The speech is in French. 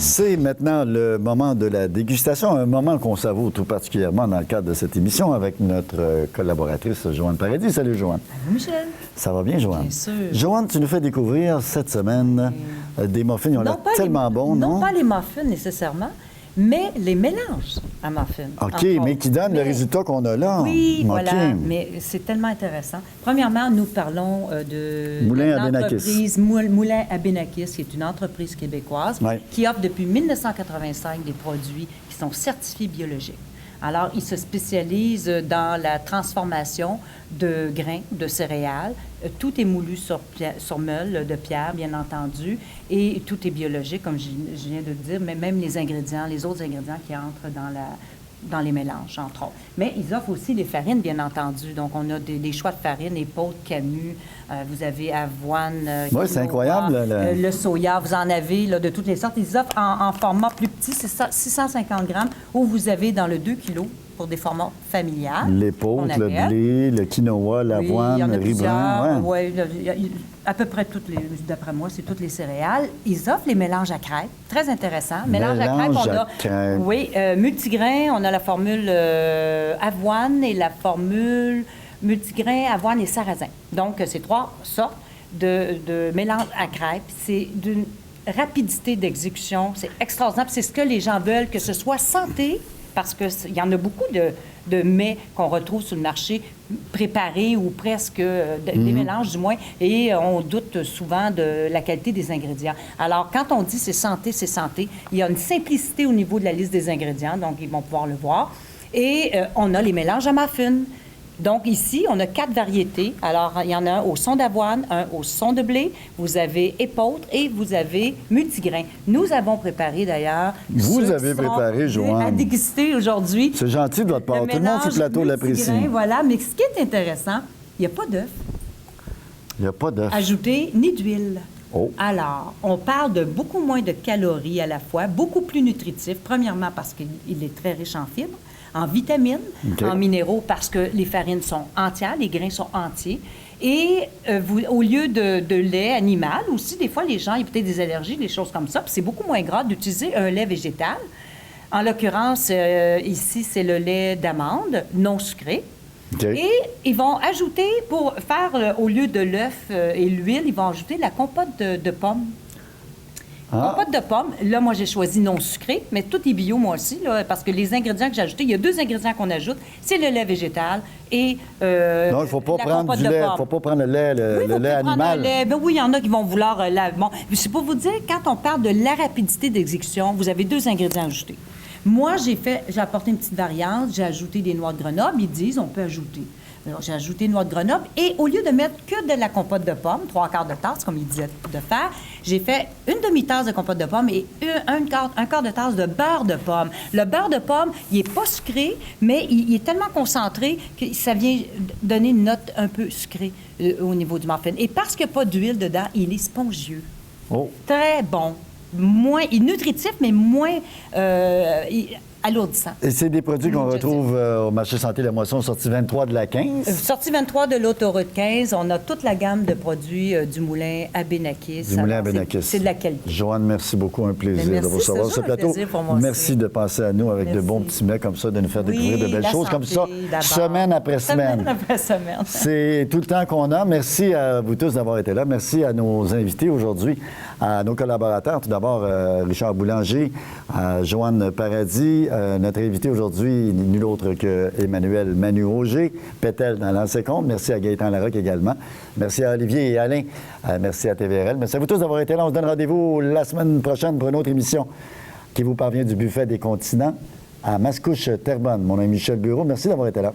C'est maintenant le moment de la dégustation, un moment qu'on savoure tout particulièrement dans le cadre de cette émission avec notre collaboratrice Joanne Paradis. Salut Joanne. Allô Michel. Ça va bien Joanne? Bien sûr. Joanne, tu nous fais découvrir cette semaine des muffins. Ils ont l'air tellement bons, non? Non pas les muffins nécessairement, mais les mélanges à muffins. OK, mais qui donnent le résultat qu'on a là. Oui, OK. voilà, mais c'est tellement intéressant. Premièrement, nous parlons de Moulin à l'entreprise Moulin à Benakis, qui est une entreprise québécoise qui offre depuis 1985 des produits qui sont certifiés biologiques. Alors, ils se spécialisent dans la transformation de grains, de céréales. Tout est moulu sur meule de pierre, bien entendu, et tout est biologique, comme je viens de le dire, mais même les ingrédients, les autres ingrédients qui entrent dans les mélanges, entre autres. Mais ils offrent aussi les farines, bien entendu. Donc, on a des choix de farine, épaule, camus, vous avez avoine, oui, c'est incroyable. Le soya, vous en avez là, de toutes les sortes. Ils offrent en format plus petit, c'est 650 grammes, où vous avez dans le 2 kilos pour des formats familiales. L'épaule, le blé, le quinoa, l'avoine, le riz blanc. Oui, à peu près toutes les, d'après moi, c'est toutes les céréales. Ils offrent les mélanges à crêpes. Très intéressant. Mélange à crêpes, oui, multigrain, on a la formule avoine et la formule multigrain, avoine et sarrasin. Donc, c'est 3 sortes de mélange à crêpes. C'est d'une rapidité d'exécution. C'est extraordinaire. C'est ce que les gens veulent, que ce soit santé, parce qu'il y en a beaucoup de mets qu'on retrouve sur le marché préparés ou presque, des mélanges du moins, et on doute souvent de la qualité des ingrédients. Alors, quand on dit c'est santé, il y a une simplicité au niveau de la liste des ingrédients, donc ils vont pouvoir le voir. Et on a les mélanges à muffins. Donc, ici, on a 4 variétés. Alors, il y en a un au son d'avoine, un au son de blé, vous avez épeautre et vous avez multigrain. Nous avons préparé, d'ailleurs... Vous avez préparé, Joanne. À déguster aujourd'hui. C'est gentil de votre part. Tout le monde sur le plateau l'apprécie. Voilà, mais ce qui est intéressant, il n'y a pas d'œuf. Il n'y a pas d'œuf. Ajouté ni d'huile. Oh. Alors, on parle de beaucoup moins de calories à la fois, beaucoup plus nutritif. Premièrement, parce qu'il est très riche en fibres, en vitamines, en minéraux, parce que les farines sont entières, les grains sont entiers. Et au lieu de lait animal, aussi, des fois, les gens, ils ont peut-être des allergies, des choses comme ça, puis c'est beaucoup moins gras d'utiliser un lait végétal. En l'occurrence, ici, c'est le lait d'amande non sucré. Et ils vont ajouter, pour faire, au lieu de l'œuf et l'huile, ils vont ajouter la compote de pommes. Compote de pommes, là, moi, j'ai choisi non sucré, mais tout est bio, moi aussi, là, parce que les ingrédients que j'ai ajoutés, il y a 2 ingrédients qu'on ajoute, c'est le lait végétal et non, il ne faut pas prendre du lait, il ne faut pas prendre le lait animal. Ben oui, il y en a qui vont vouloir... bon, c'est pour vous dire, quand on parle de la rapidité d'exécution, vous avez 2 ingrédients ajoutés. Moi, j'ai apporté une petite variante, j'ai ajouté des noix de Grenoble, ils disent on peut ajouter. Alors, j'ai ajouté noix de Grenoble et au lieu de mettre que de la compote de pommes, 3/4 de tasse, comme ils disaient de faire, j'ai fait une demi-tasse de compote de pommes et un quart de tasse de beurre de pomme. Le beurre de pomme, il n'est pas sucré, mais il est tellement concentré que ça vient donner une note un peu sucrée au niveau du muffin. Et parce qu'il n'y a pas d'huile dedans, il est spongieux. Oh. Très bon. Moins nutritif, mais moins alourdissant. Et c'est des produits qu'on retrouve au marché Santé La Moisson, sortie 23 de la 15. Sortie 23 de l'autoroute 15. On a toute la gamme de produits du moulin à Benakis. Du moulin à Benakis. C'est de la qualité. Joanne, merci beaucoup. Un plaisir de vous recevoir sur ce plateau. Merci de passer à nous avec de bons petits mets comme ça, de nous faire découvrir de belles choses comme ça, semaine après semaine. Semaine après semaine. C'est tout le temps qu'on a. Merci à vous tous d'avoir été là. Merci à nos invités aujourd'hui, à nos collaborateurs. Tout d'abord, Richard Boulanger, Joanne Paradis, notre invité aujourd'hui, nul autre que Emmanuel Manu Auger, Pétel dans l'ancien compte. Merci à Gaëtan Larocque également. Merci à Olivier et Alain. Merci à TVRL. Merci à vous tous d'avoir été là. On se donne rendez-vous la semaine prochaine pour une autre émission qui vous parvient du Buffet des Continents à Mascouche-Terrebonne. Mon ami Michel Bureau, merci d'avoir été là.